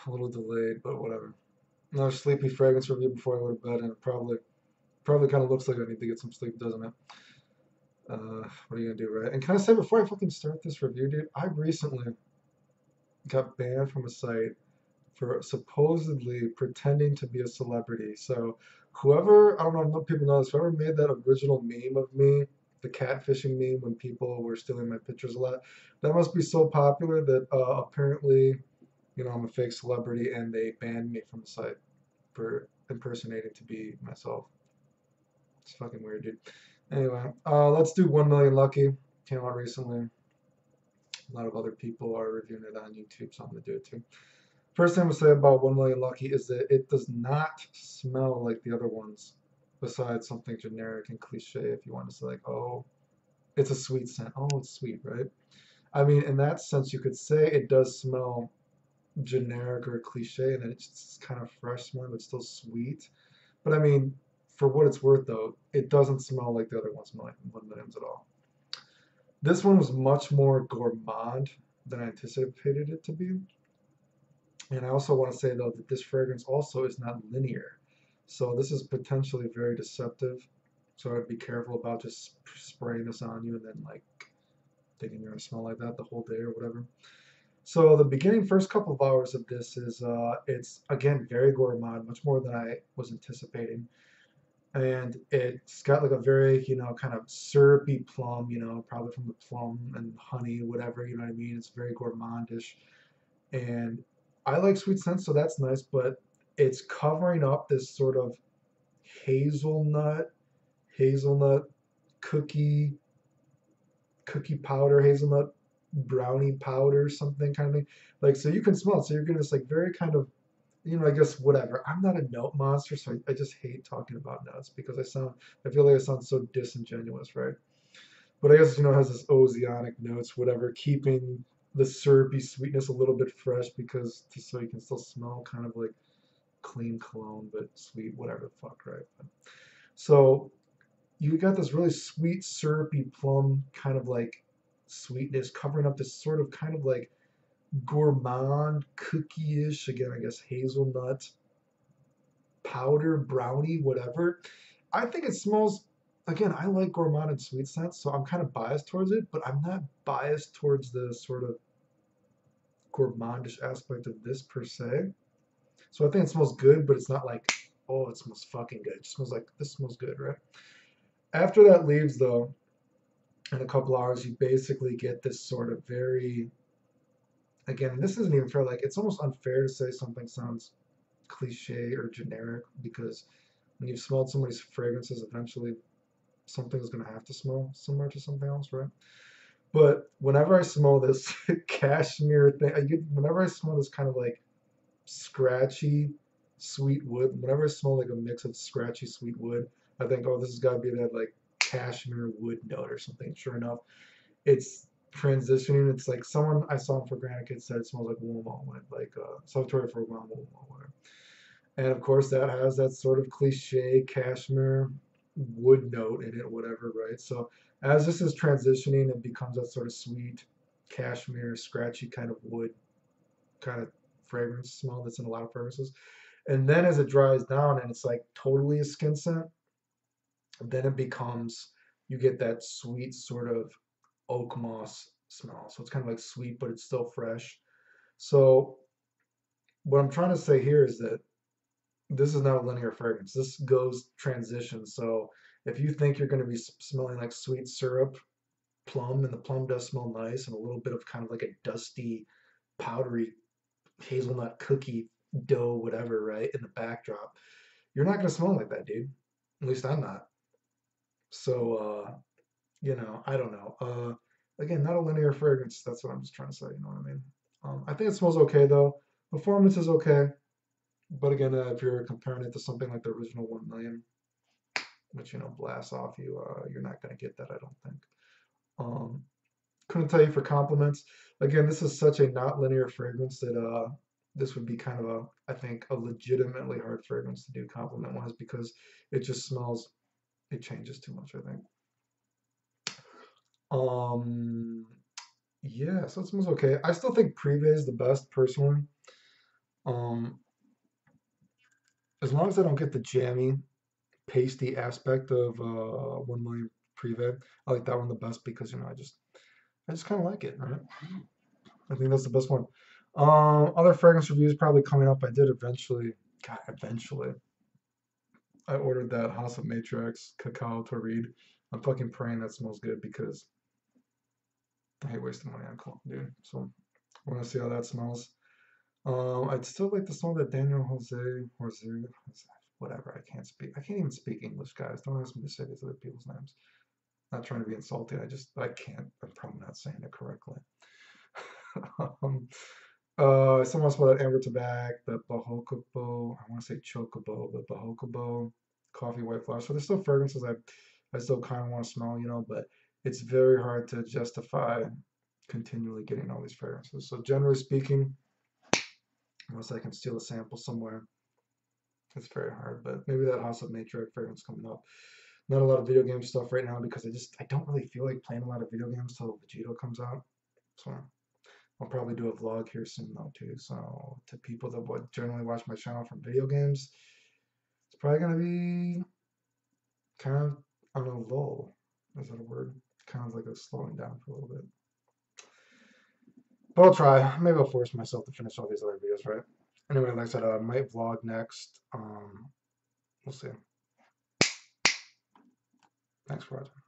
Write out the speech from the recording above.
a little delayed, but whatever. Another sleepy fragrance review before I go to bed, and it probably kind of looks like I need to get some sleep, doesn't it? What are you gonna do, right? And can I say before I fucking start this review, dude, I recently got banned from a site for supposedly pretending to be a celebrity. So whoever, I don't know if people know this, whoever made that original meme of me, the catfishing meme when people were stealing my pictures a lot, that must be so popular that apparently, I'm a fake celebrity and they banned me from the site for impersonating to be myself. It's fucking weird, dude. Anyway, let's do 1 Million Lucky. Came out recently. A lot of other people are reviewing it on YouTube, so I'm gonna do it too. First thing I'm gonna say about 1 Million Lucky is that it does not smell like the other ones, besides something generic and cliche. If you want to say like, oh, it's a sweet scent. Oh, it's sweet, right? I mean, in that sense, you could say it does smell generic or cliche, and then it's just kind of fresh smell, but still sweet. But I mean, for what it's worth, though, it doesn't smell like the other ones smell like 1 Millions at all. This one was much more gourmand than I anticipated it to be. And I also want to say though that this fragrance also is not linear. So this is potentially very deceptive. So I'd be careful about just spraying this on you and then like thinking you're gonna smell like that the whole day or whatever. So the beginning first couple of hours of this is it's again very gourmand, much more than I was anticipating. And it's got like a very, kind of syrupy plum, probably from the plum and honey, whatever, you know what I mean? It's very gourmandish. And I like sweet scents, so that's nice, but it's covering up this sort of hazelnut, hazelnut cookie, cookie powder, hazelnut brownie powder, something kind of thing. Like, so you can smell it. So you're getting this like very kind of, I guess whatever. I'm not a note monster, so I just hate talking about notes because I feel like I sound so disingenuous, right? But I guess, it has this oceanic notes, whatever, keeping the syrupy sweetness a little bit fresh because just so you can still smell kind of like clean cologne, but sweet, whatever the fuck, right? So you got this really sweet, syrupy plum kind of like sweetness covering up this sort of kind of like gourmand cookie-ish, again, I guess hazelnut powder, brownie, whatever. I think it smells, again, I like gourmand and sweet scents, so I'm kind of biased towards it, but I'm not biased towards the sort of gourmandish aspect of this per se. So I think it smells good, but it's not like, oh, it smells fucking good. It just smells like, this smells good, right? After that leaves, though, in a couple hours, you basically get this sort of very, again, this isn't even fair. Like, it's almost unfair to say something sounds cliche or generic because when you've smelled somebody's fragrances, eventually something's going to have to smell similar to something else, right? But whenever I smell this cashmere thing, whenever I smell this kind of like scratchy sweet wood, whenever I smell like a mix of scratchy sweet wood, I think, oh, this has got to be that like cashmere wood note or something. Sure enough, it's transitioning. It's like someone I saw in for Granite Kid said it smells like wool moment, like Salvatore for wool moment. And of course, that has that sort of cliche cashmere wood note in it, whatever, right? So as this is transitioning, it becomes that sort of sweet cashmere, scratchy kind of wood kind of fragrance smell that's in a lot of fragrances. And then as it dries down and it's like totally a skin scent, then it becomes, you get that sweet sort of oak moss smell. So it's kind of like sweet, but it's still fresh. So what I'm trying to say here is that this is not a linear fragrance. This goes transition. So if you think you're going to be smelling like sweet syrup, plum, and the plum does smell nice, and a little bit of kind of like a dusty, powdery hazelnut cookie dough, whatever, right, in the backdrop, you're not going to smell like that, dude. At least I'm not. So, I don't know. Again, not a linear fragrance. That's what I'm just trying to say. You know what I mean? I think it smells okay though. Performance is okay. But again, if you're comparing it to something like the original 1 Million, which blasts off you, you're not going to get that, I don't think. Um, couldn't tell you for compliments. Again, this is such a not linear fragrance that this would be kind of I think, a legitimately hard fragrance to do compliment wise because it just smells, it changes too much, I think. Um, yeah, so it smells okay. I still think Privé is the best personally. Um, as long as I don't get the jammy, pasty aspect of 1 million Privé, I like that one the best because I just kind of like it. Right? I think that's the best one. Other fragrance reviews probably coming up. I did eventually. God, eventually. I ordered that House of Matrix Cacao to read. I'm fucking praying that smells good because I hate wasting money on cologne, dude. So I want to see how that smells. I'd still like to smell that Daniel Jose, whatever. I can't speak. I can't even speak English, guys. Don't ask me to say these other people's names. Not trying to be insulting. I can't. I'm probably not saying it correctly. um, Someone else about that Amber Tobacco, the Bahokobo. I want to say Chocobo, but Bahokobo, Coffee White Flower. So there's still fragrances I still kind of want to smell, but it's very hard to justify continually getting all these fragrances. So generally speaking, unless I can steal a sample somewhere, it's very hard. But maybe that House of Matriarch fragrance coming up. Not a lot of video game stuff right now because I don't really feel like playing a lot of video games till Vegito comes out. So I'll probably do a vlog here soon though too. So to people that would generally watch my channel from video games, it's probably gonna be kind of on a lull. Is that a word? Kind of like a slowing down for a little bit. But I'll try. Maybe I'll force myself to finish all these other videos, right? Anyway, like I said, I might vlog next. We'll see. Thanks for watching.